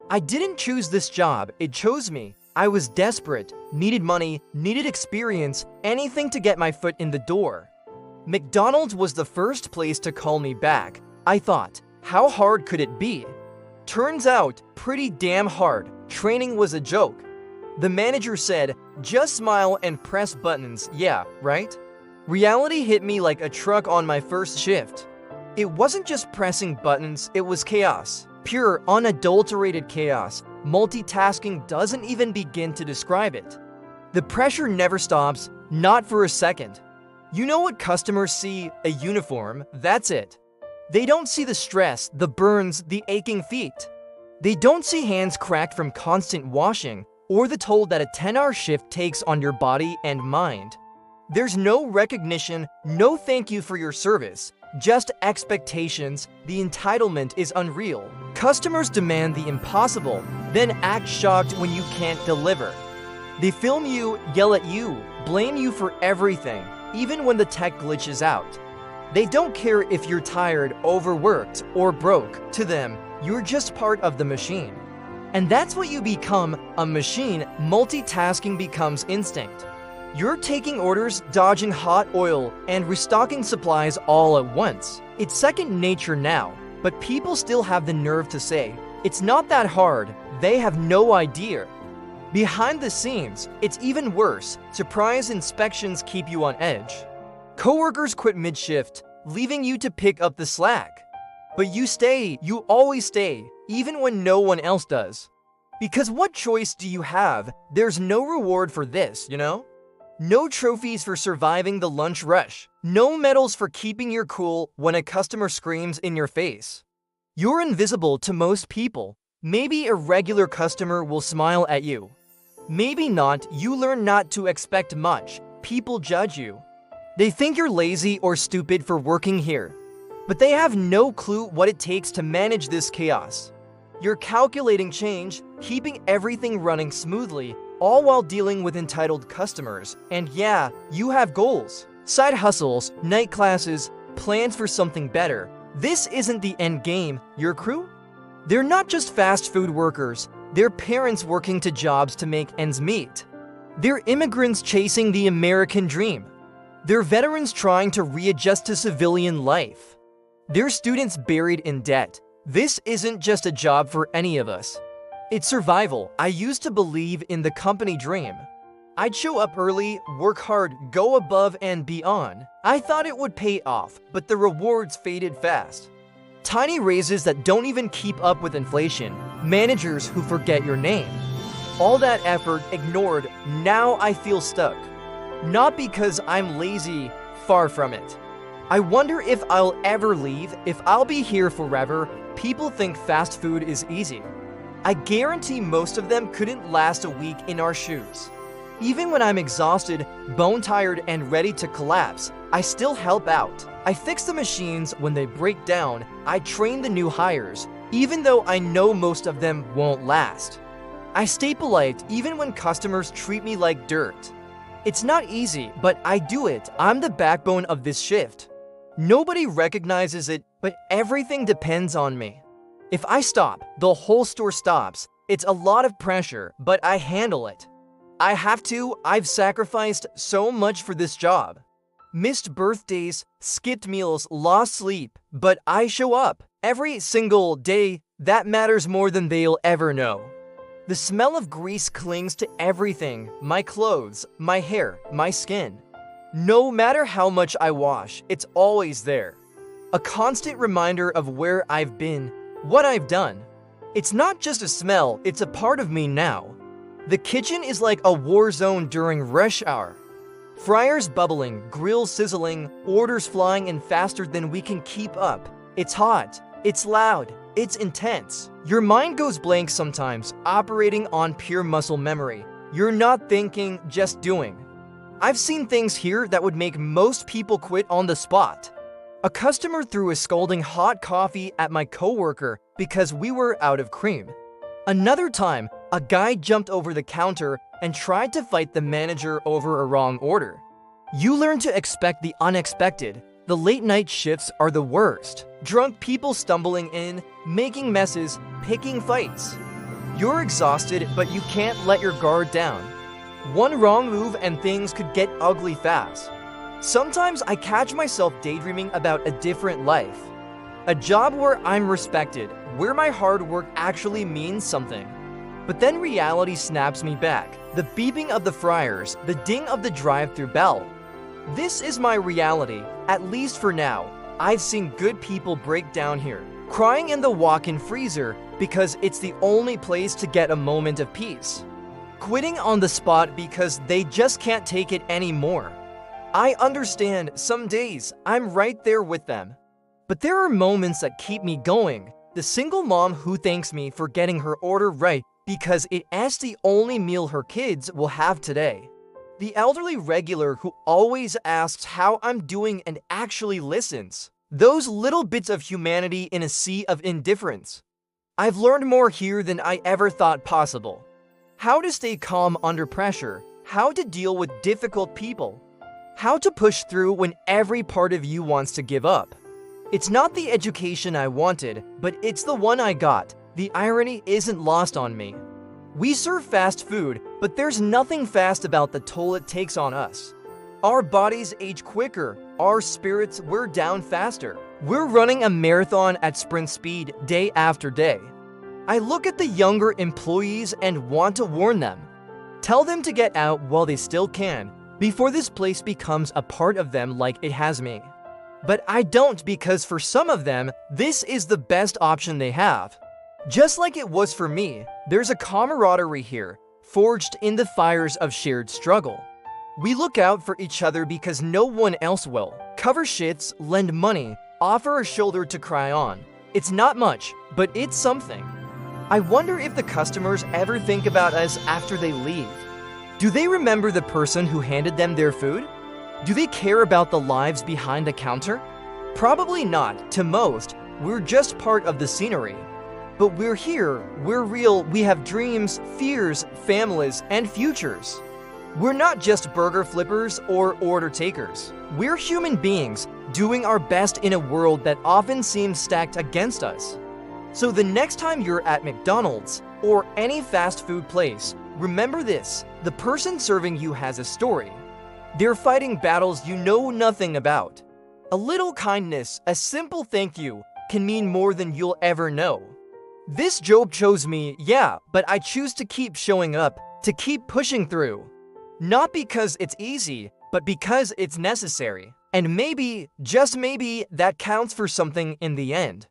I didn't choose this job, it chose me. I was desperate, needed money, needed experience, anything to get my foot in the door. McDonald's was the first place to call me back. I thought, how hard could it be? Turns out, pretty damn hard. Training was a joke. The manager said, just smile and press buttons, yeah, right? Reality hit me like a truck on my first shift. It wasn't just pressing buttons, it was chaos. Pure, unadulterated chaos. Multitasking doesn't even begin to describe it. The pressure never stops, not for a second. You know what customers see? A uniform, that's it. They don't see the stress, the burns, the aching feet. They don't see hands cracked from constant washing, or the toll that a 10-hour shift takes on your body and mind. There's no recognition, no thank you for your service, just expectations. The entitlement is unreal. Customers demand the impossible, then act shocked when you can't deliver. They film you, yell at you, blame you for everything, even when the tech glitches out. They don't care if you're tired, overworked, or broke. To them, you're just part of the machine. And that's what you become, a machine. Multitasking becomes instinct. You're taking orders, dodging hot oil, and restocking supplies all at once. It's second nature now, but people still have the nerve to say, it's not that hard. They have no idea. Behind the scenes, it's even worse. Surprise inspections keep you on edge. Coworkers quit mid-shift, leaving you to pick up the slack. But you stay, you always stay, even when no one else does. Because what choice do you have? There's no reward for this, you know? No trophies for surviving the lunch rush. No medals for keeping your cool when a customer screams in your face. You're invisible to most people. Maybe a regular customer will smile at you. Maybe not. You learn not to expect much. People judge you. They think you're lazy or stupid for working here. But they have no clue what it takes to manage this chaos. You're calculating change, keeping everything running smoothly, all while dealing with entitled customers. And yeah, you have goals, side hustles, night classes, plans for something better. This isn't the end game. Your crew? They're not just fast food workers. They're parents working to jobs to make ends meet. They're immigrants chasing the American dream. They're veterans trying to readjust to civilian life. They're students buried in debt. This isn't just a job for any of us. It's survival. I used to believe in the company dream. I'd show up early, work hard, go above and beyond. I thought it would pay off, but the rewards faded fast. Tiny raises that don't even keep up with inflation. Managers who forget your name. All that effort ignored. Now I feel stuck. Not because I'm lazy, far from it. I wonder if I'll ever leave, if I'll be here forever. People think fast food is easy. I guarantee most of them couldn't last a week in our shoes. Even when I'm exhausted, bone-tired, and ready to collapse, I still help out. I fix the machines when they break down. I train the new hires, even though I know most of them won't last. I stay polite even when customers treat me like dirt. It's not easy, but I do it. I'm the backbone of this shift. Nobody recognizes it, but everything depends on me. If I stop, the whole store stops. It's a lot of pressure, but I handle it. I have to. I've sacrificed so much for this job. Missed birthdays, skipped meals, lost sleep, but I show up every single day. That matters more than they'll ever know. The smell of grease clings to everything, my clothes, my hair, my skin. No matter how much I wash, it's always there. A constant reminder of where I've been, what I've done. It's not just a smell, it's a part of me now. The kitchen is like a war zone during rush hour. Fryers bubbling, grills sizzling, orders flying in faster than we can keep up. It's hot, it's loud, it's intense. Your mind goes blank sometimes, operating on pure muscle memory. You're not thinking, just doing. I've seen things here that would make most people quit on the spot. A customer threw a scalding hot coffee at my coworker because we were out of cream. Another time, a guy jumped over the counter and tried to fight the manager over a wrong order. You learn to expect the unexpected. The late-night shifts are the worst. Drunk people stumbling in, making messes, picking fights. You're exhausted, but you can't let your guard down. One wrong move and things could get ugly fast. Sometimes I catch myself daydreaming about a different life. A job where I'm respected, where my hard work actually means something. But then reality snaps me back. The beeping of the fryers, the ding of the drive-thru bell. This is my reality, at least for now. I've seen good people break down here, crying in the walk-in freezer because it's the only place to get a moment of peace. Quitting on the spot because they just can't take it anymore. I understand some days I'm right there with them. But there are moments that keep me going. The single mom who thanks me for getting her order right because it's the only meal her kids will have today. The elderly regular who always asks how I'm doing and actually listens. Those little bits of humanity in a sea of indifference. I've learned more here than I ever thought possible. How to stay calm under pressure, how to deal with difficult people, how to push through when every part of you wants to give up. It's not the education I wanted, but it's the one I got. The irony isn't lost on me. We serve fast food, but there's nothing fast about the toll it takes on us. Our bodies age quicker, our spirits wear down faster. We're running a marathon at sprint speed day after day. I look at the younger employees and want to warn them. Tell them to get out while they still can, before this place becomes a part of them like it has me. But I don't, because for some of them, this is the best option they have. Just like it was for me, there's a camaraderie here, forged in the fires of shared struggle. We look out for each other because no one else will. Cover shits, lend money, offer a shoulder to cry on. It's not much, but it's something. I wonder if the customers ever think about us after they leave. Do they remember the person who handed them their food? Do they care about the lives behind the counter? Probably not. To most, we're just part of the scenery. But we're here, we're real, we have dreams, fears, families, and futures. We're not just burger flippers or order takers. We're human beings doing our best in a world that often seems stacked against us. So the next time you're at McDonald's or any fast food place, remember this: the person serving you has a story. They're fighting battles you know nothing about. A little kindness, a simple thank you, can mean more than you'll ever know. This job chose me, yeah, but I choose to keep showing up, to keep pushing through. Not because it's easy, but because it's necessary. And maybe, just maybe, that counts for something in the end.